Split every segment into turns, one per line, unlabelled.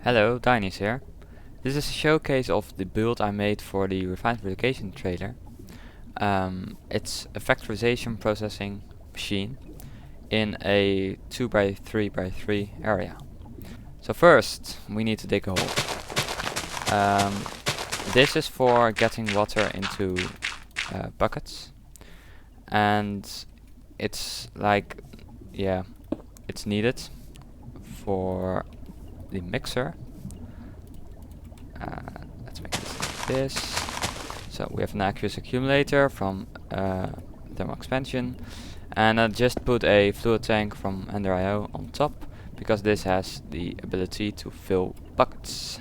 Hello, Dynious here. This is a showcase of the build I made for the refined relocation trailer. It's a factorization processing machine in a 2x3x3 area. So first we need to dig a hole. This is for getting water into buckets, and it's like, yeah, it's needed for the mixer. Let's make this like this. So we have an aqueous accumulator from thermal expansion, and I just put a fluid tank from Ender.io on top because this has the ability to fill buckets.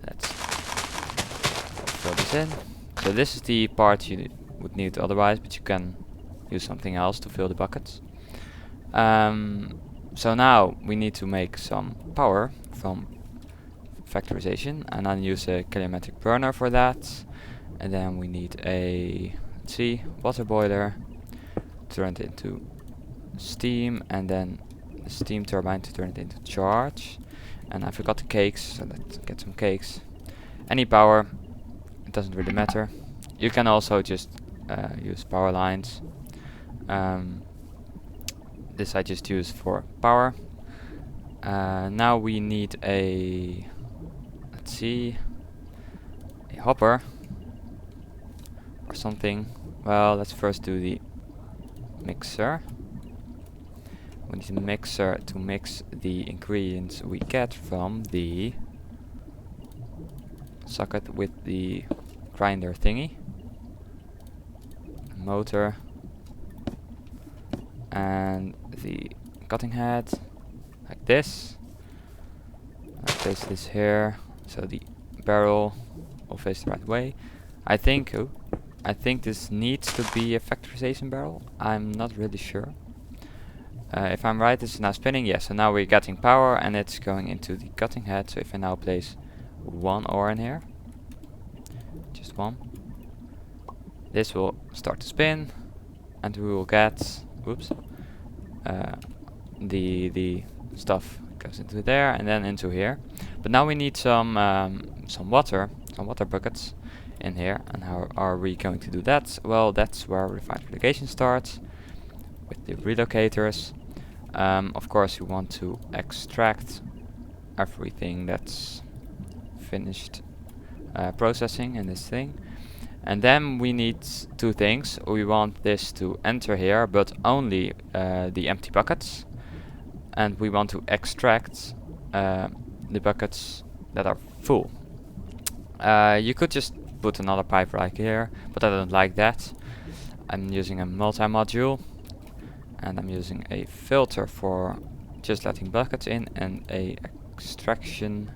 Let's fill this in. So this is the part you would need otherwise, but you can use something else to fill the buckets. So now we need to make some power from Factorization, and I'll use a calorimetric burner for that. And then we need a, let's see, water boiler to turn it into steam, and then the steam turbine to turn it into charge. And I forgot the cakes, so let's get some cakes. Any power, it doesn't really matter. You can also just use power lines. This I just use for power. Now we need a, let's see, a hopper or something. Well, let's first do the mixer. We need a mixer to mix the ingredients we get from the socket with the grinder thingy, motor, and the cutting head, like this. I place this here so the barrel will face the right way. I think this needs to be a factorization barrel. I'm not really sure. If I'm right, this is now spinning. Yes, so now we're getting power and it's going into the cutting head. So if I now place one ore in here, just one, this will start to spin, and we will get, oops, the stuff goes into there and then into here. But now we need some water buckets in here. And how are we going to do that? Well, that's where refined relocation starts, with the relocators. Of course, you want to extract everything that's finished processing in this thing. And then we need two things. We want this to enter here, but only the empty buckets. And we want to extract the buckets that are full. You could just put another pipe right here, but I don't like that. I'm using a multi-module, and I'm using a filter for just letting buckets in, and a extraction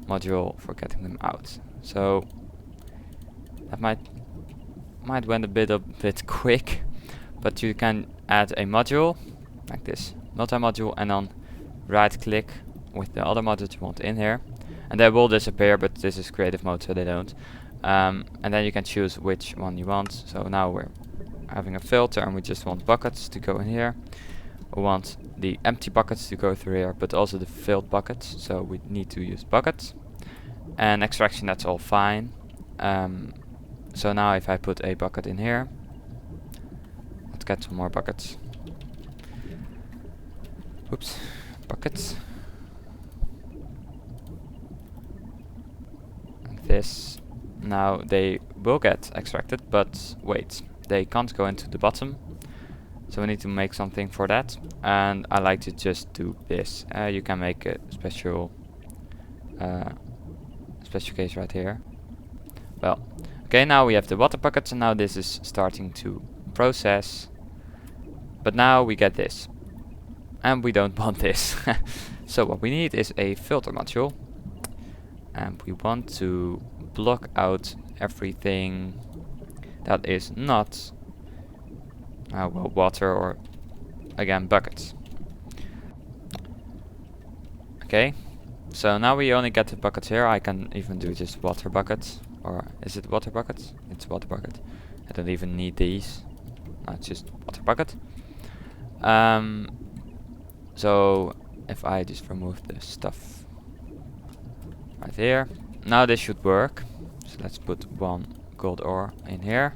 module for getting them out. So that might went a bit quick, but you can add a module like this, multi-module, and then right click with the other modules you want in here, and they will disappear, but this is creative mode, so they don't. And then you can choose which one you want. So now we're having a filter and we just want buckets to go in here. We want the empty buckets to go through here, but also the filled buckets, so we need to use buckets. And extraction, that's all fine. So now if I put a bucket in here, let's get some more buckets. Oops, buckets. Like this. Now they will get extracted, but wait, they can't go into the bottom. So we need to make something for that, and I like to just do this. You can make a special case right here. Well, okay, now we have the water buckets, and now this is starting to process. But now we get this, and we don't want this. So what we need is a filter module, and we want to block out everything that is not well, water, or again buckets. Okay, so now we only get the buckets here. I can even do just water buckets, or is it water buckets? It's water bucket. I don't even need these. No, it's just water bucket. So if I just remove the stuff right here. Now this should work. So let's put one gold ore in here.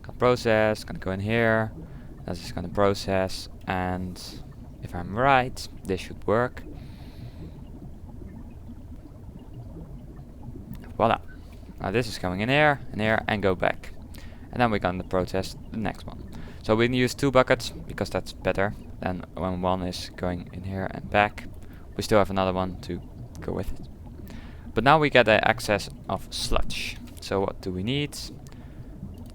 Gonna process, gonna go in here. That's just gonna process, and if I'm right, this should work. Voila. Now this is going in here, and go back. And then we're gonna process the next one. So we use 2 buckets because that's better than when one is going in here and back. We still have another one to go with it. But now we get the access of sludge. So what do we need?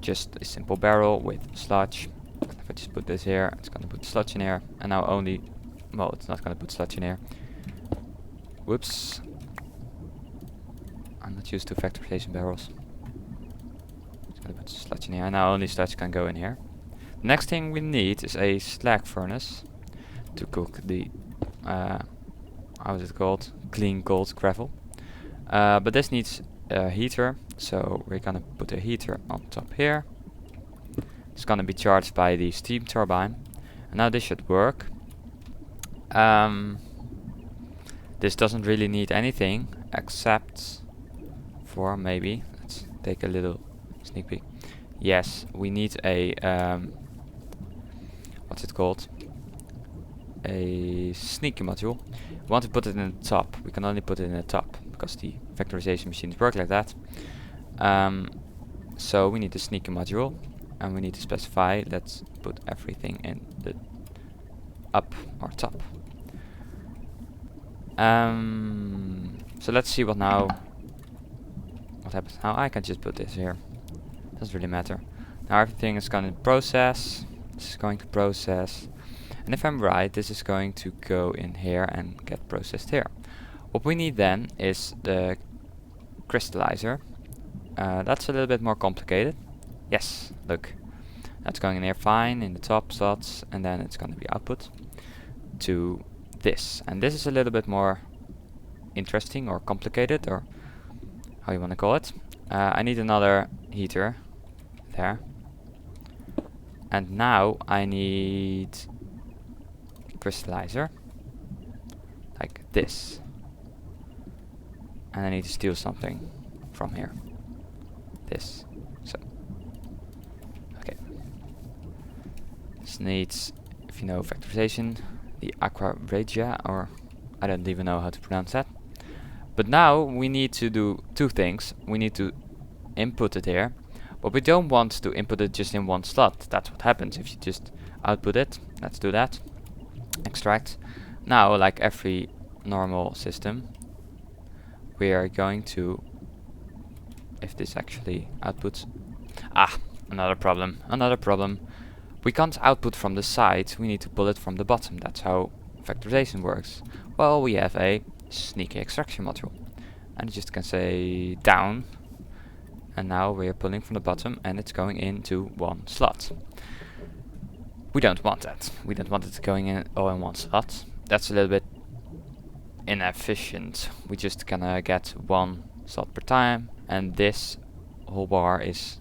Just a simple barrel with sludge. If I just put this here, it's gonna put sludge in here. And now only, well, it's not gonna put sludge in here. Whoops. I'm not used to factorization barrels. It's gonna put sludge in here, and now only sludge can go in here. The next thing we need is a slag furnace to cook the, how is it called? Clean gold gravel. But this needs a heater, so we're gonna put a heater on top here. It's gonna be charged by the steam turbine, and now this should work. This doesn't really need anything except for maybe, let's take a little sneak peek. Yes, we need a what's it called? A sneaky module. We want to put it in the top. We can only put it in the top because the factorization machines work like that. So we need a sneaky module, and we need to specify, let's put everything in the up or top. So let's see what happens now. I can just put this here. Doesn't really matter. Now everything is going to process. This is going to process. And if I'm right, this is going to go in here and get processed here. What we need then is the crystallizer. That's a little bit more complicated. Yes, look. That's going in here fine in the top slots, and then it's going to be output to this. And this is a little bit more interesting or complicated, or how you want to call it. I need another heater there. And now I need crystallizer like this, and I need to steal something from here. This. So okay. This needs, if you know factorization, the aqua regia, or I don't even know how to pronounce that. But now we need to do 2 things. We need to input it here, but we don't want to input it just in one slot. That's what happens if you just output it. Let's do that. Extract. Now, like every normal system, we are going to, if this actually outputs, another problem. We can't output from the side, we need to pull it from the bottom. That's how factorization works. Well, we have a sneaky extraction module, and you just can say down, and now we're pulling from the bottom and it's going into one slot. We don't want that. We don't want it going in all in one slot. That's a little bit inefficient. We just gonna get one slot per time, and this whole bar is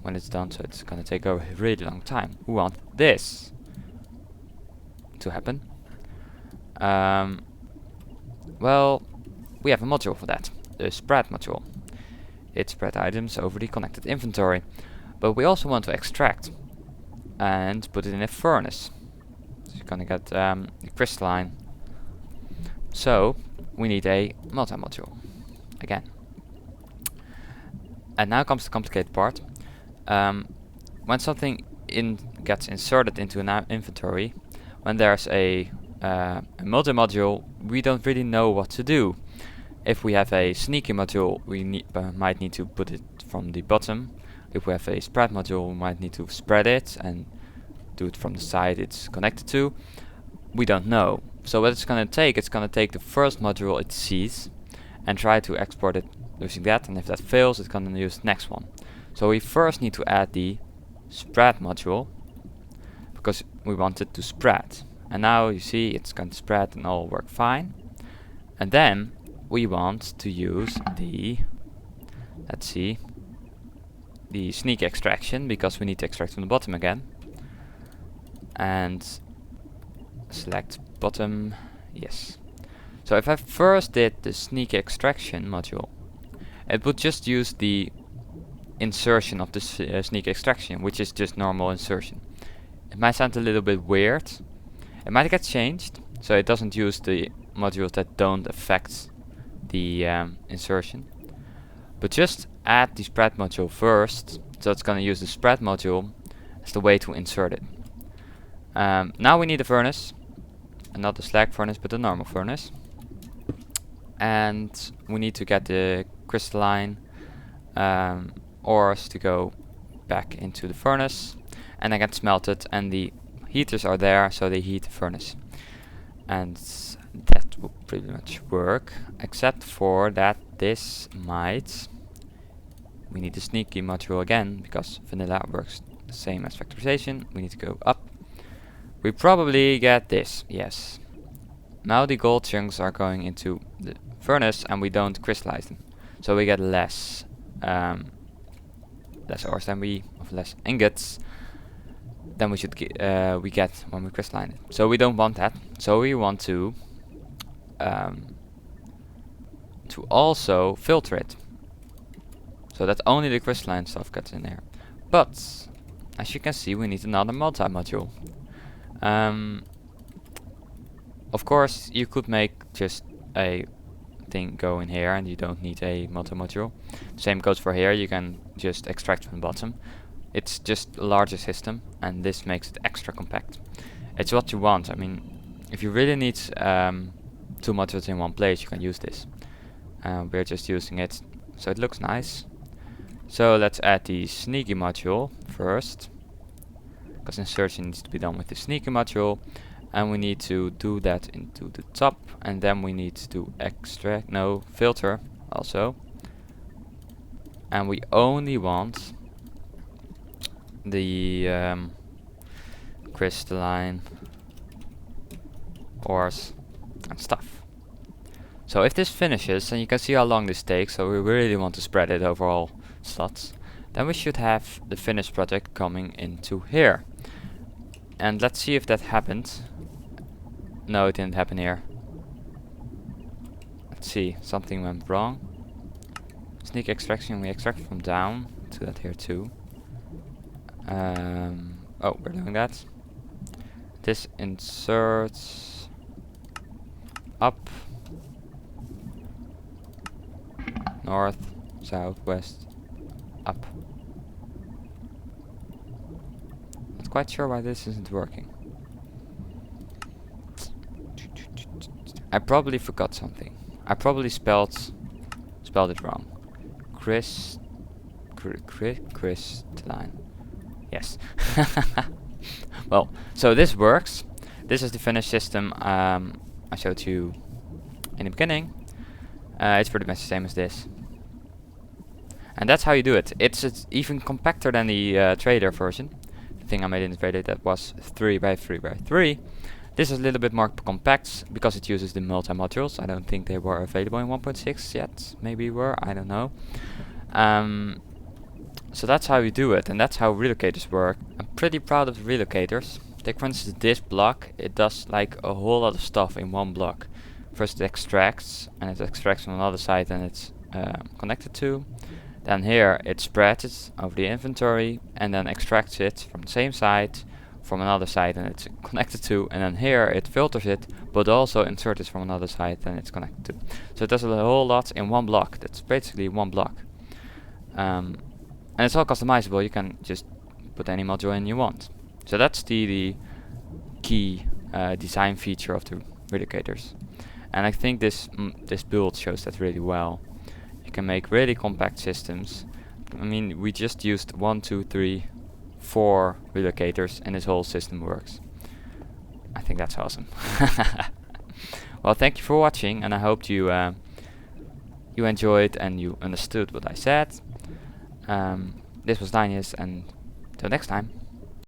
when it's done, so it's gonna take a really long time. We want this to happen. Well, we have a module for that, the spread module. It spread items over the connected inventory, but we also want to extract and put it in a furnace. So you're gonna get crystalline. So we need a multi-module again. And now comes the complicated part. When something gets inserted into an inventory, when there's a multi-module, we don't really know what to do. If we have a sneaky module, we might need to put it from the bottom. If we have a spread module, we might need to spread it and do it from the side it's connected to. We don't know. So what it's gonna take the first module it sees and try to export it using that, and if that fails, it's gonna use the next one. So we first need to add the spread module because we want it to spread. And now you see it's going to spread and all work fine. And then we want to use the, let's see, the sneak extraction, because we need to extract from the bottom again. And select bottom, yes. So if I first did the sneak extraction module, it would just use the insertion of the sneak extraction, which is just normal insertion. It might sound a little bit weird. It might get changed, so it doesn't use the modules that don't affect the insertion. But just add the spread module first, so it's going to use the spread module as the way to insert it. Now we need a furnace, and not the slag furnace, but the normal furnace. And we need to get the crystalline ores to go back into the furnace, and they get smelted, and the heaters are there, so they heat the furnace. And that will pretty much work, except for that this might... We need the sneaky module again, because vanilla works the same as factorization. We need to go up. We probably get this, yes. Now the gold chunks are going into the furnace, and we don't crystallize them. So we get less ores than less ingots than we get when we crystalline it. So we don't want that. So we want to also filter it, so that only the crystalline stuff gets in there. But as you can see, we need another multi-module. Of course, you could make just a thing go in here, and you don't need a multi-module. Same goes for here. You can just extract from the bottom. It's just a larger system, and this makes it extra compact. It's what you want. I mean, if you really need 2 modules in one place, you can use this. We're just using it so it looks nice. So let's add the sneaky module first, because insertion needs to be done with the sneaky module, and we need to do that into the top, and then we need to filter also. And we only want the crystalline ores and stuff. So if this finishes, and you can see how long this takes, so we really want to spread it over all slots, then we should have the finished project coming into here. And let's see if that happened. No, it didn't happen here. Let's see, something went wrong. Sneak extraction, we extract from down. Do that here too. Oh, we're doing that. This inserts up, north, south, west, up. Not quite sure why this isn't working. I probably forgot something. I probably spelled it wrong. Crystalline. Yes. Well, so this works. This is the finished system I showed you in the beginning. It's pretty much the same as this. And that's how you do it. It's even compacter than the trader version. The thing I made in the trader that was 3 by 3 by 3. This is a little bit more compact because it uses the multi-modules. I don't think they were available in 1.6 yet. Maybe were, I don't know. So that's how you do it, and that's how relocators work. I'm pretty proud of the relocators. Take for instance this block. It does like a whole lot of stuff in one block. First it extracts, and it extracts from another side and it's connected to. Then here it spreads it over the inventory and then extracts it from the same side, from another side, and it's connected to. And then here it filters it, but also inserts it from another side and it's connected to. So it does a whole lot in one block. That's basically one block. And it's all customizable. You can just put any module in you want. So that's the key design feature of the relocators. And I think this build shows that really well. You can make really compact systems. I mean, we just used 1, 2, 3, 4 relocators and this whole system works. I think that's awesome. Well, thank you for watching, and I hope you enjoyed and you understood what I said. This was Dynious, and till next time.